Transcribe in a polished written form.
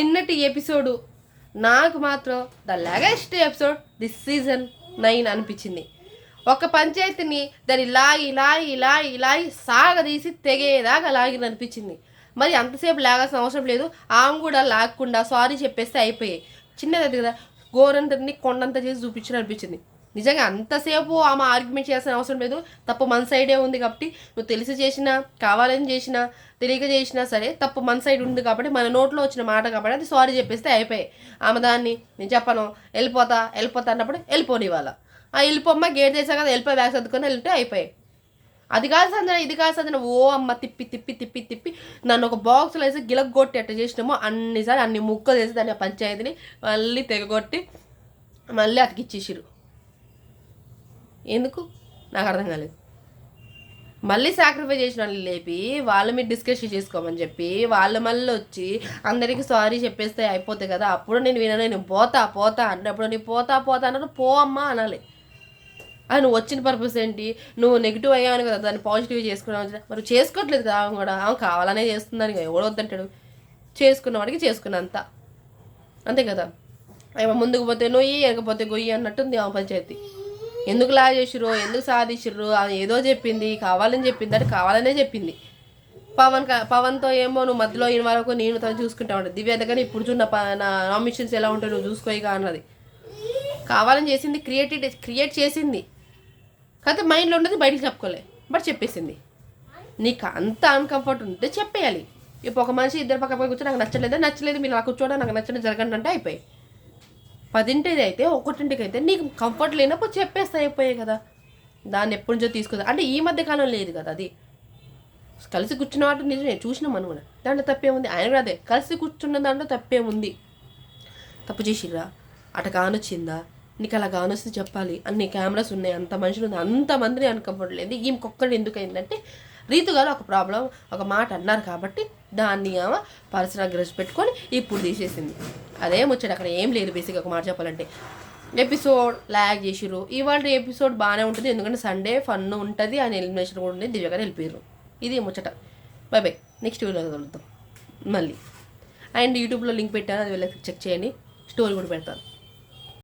నిన్నటి ఎపిసోడు నాకు మాత్రం ద లాగెస్ట్ ఎపిసోడ్ దిస్ సీజన్ 9 అనిపించింది. ఒక పంచాయతీని దాన్ని లాగి సాగదీసి తెగేదాకా లాగిన అనిపించింది. మరి అంతసేపు లాగాల్సిన అవసరం లేదు. ఆమె కూడా లాగకుండా సారీ చెప్పేస్తే అయిపోయాయి. చిన్నది కదా, గోరంతని కొండంత చేసి చూపించిన అనిపించింది. నిజంగా అంతసేపు ఆమె ఆర్గ్యుమెంట్ చేయాల్సిన అవసరం లేదు. తప్పు మన సైడే ఉంది కాబట్టి, నువ్వు తెలిసి చేసినా కావాలని చేసినా తెలియక చేసినా సరే తప్పు మన సైడ్ ఉంది కాబట్టి, మన నోట్లో వచ్చిన మాట కాబట్టి అది సారీ చెప్పేస్తే అయిపోయాయి. ఆమె దాన్ని నేను చెప్పను వెళ్ళిపోతా అన్నప్పుడు వెళ్ళిపోనివ్వాల. వెళ్ళిపోమ్మ గేట్ చేసా కదా, వెళ్ళిపోయి బ్యాగ్ సర్దుకొని వెళ్తే అయిపోయాయి. అది కాదు సంజన ఇది కాదు సంజన, ఓ అమ్మ తిప్పి నన్ను ఒక బాక్స్లో వేసి గిలగొట్టి ఎట్ట చేసినామో అన్నిసార్లు అన్ని ముక్కలు చేసి దాన్ని పంచాయతీని మళ్ళీ తెగొట్టి మళ్ళీ అతికిచ్చేసిరు. ఎందుకు నాకు అర్థం కాలేదు. మళ్ళీ సాక్రిఫైస్ చేసిన వాళ్ళు లేపి వాళ్ళ మీద డిస్కషన్ చేసుకోమని చెప్పి వాళ్ళు మళ్ళీ వచ్చి అందరికీ సారీ చెప్పేస్తే అయిపోతాయి కదా, అప్పుడు నేను వినను, నేను పోతా అన్నప్పుడు నేను పోతా అన్నప్పుడు పో అమ్మా అనాలి. అది నువ్వు వచ్చిన పర్పస్ ఏంటి? నువ్వు నెగిటివ్ అయ్యావని కదా దాన్ని పాజిటివ్ చేసుకున్నావు. మరి చేసుకోవట్లేదు కదా ఆమె కూడా, ఆమె కావాలనే చేస్తుందని ఎవడో వద్దంటాడు. చేసుకున్నవాడికి చేసుకున్నంత అంతే కదా. ఏమో ముందుకు పోతే నొయ్యి వెనకపోతే గొయ్యి అన్నట్టుంది ఆమె పంచాయతీ. ఎందుకు లా చేసిర్రు, ఎందుకు సాధించిర్రు, అది ఏదో చెప్పింది, కావాలని చెప్పింది, అంటే కావాలనే చెప్పింది. పవన్తో ఏమో నువ్వు మధ్యలో ఈయన వరకు నేను తను చూసుకుంటా ఉంటాను. దివ్య దగ్గర ఇప్పుడు చూన్న నా నామినేషన్స్ ఎలా ఉంటాయి నువ్వు చూసుకోయిగా అన్నది. కావాలని చేసింది, క్రియేట్ చేసింది. కాకపోతే మైండ్లో ఉన్నది బయటికి చెప్పుకోలే, బట్ చెప్పేసింది. నీకు అంత అన్కంఫర్ట్ ఉంటే చెప్పేయాలి. ఇప్పుడు ఒక మనిషి ఇద్దరు పక్క కూర్చొని నాకు నచ్చలేదు మీరు నాకు కూర్చోవడం నాకు నచ్చడం జరగండి అంటే అయిపోయి. 10ంటిది అయితే 1ంటికి అయితే నీకు కంఫర్ట్ లేనప్పుడు చెప్పేస్తే అయిపోయాయి కదా. దాన్ని ఎప్పటి నుంచో తీసుకుందా అంటే ఈ మధ్య కాలం లేదు కదా. అది కలిసి కూర్చున్న వాటి నిజమే చూసినాం మనం కూడా, దాంట్లో తప్పేముంది. ఆయన కూడా అదే కలిసి కూర్చున్న దాంట్లో తప్పేముంది. తప్పు చేసిర్రా, అట కానొచ్చిందా, నీకు అలా కానొస్తే చెప్పాలి. అన్ని కెమెరాస్ ఉన్నాయి, అంత మనుషులు ఉంది, అంతమందిని అన్కంఫర్ట్ లేదు. ఈమెకొక్కటి ఎందుకు అయిందంటే రీతు గారు ఒక ప్రాబ్లం ఒక మాట అన్నారు కాబట్టి దాన్ని ఆమె పర్సనల్ గ్రజ్ పెట్టుకొని ఇప్పుడు తీసేసింది. అదే ముచ్చట, అక్కడ ఏం లేదు. బేసిక్గా ఒక మాట చెప్పాలంటే ఎపిసోడ్ లాగ్ చేసిర్రు. ఇవాళ ఎపిసోడ్ బాగానే ఉంటుంది ఎందుకంటే సండే ఫన్ ఉంటుంది, ఆయన ఎలిమినేషన్ కూడా ఉంది, దివ్య గారు వెళ్ళిపోయారు. ఇది ముచ్చట. బై నెక్స్ట్ వీడియో కలుద్దాం మళ్ళీ. అండ్ యూట్యూబ్లో లింక్ పెట్టాను, అది వెళ్ళి చెక్ చేయండి. స్టోరీ కూడా పెడతాను.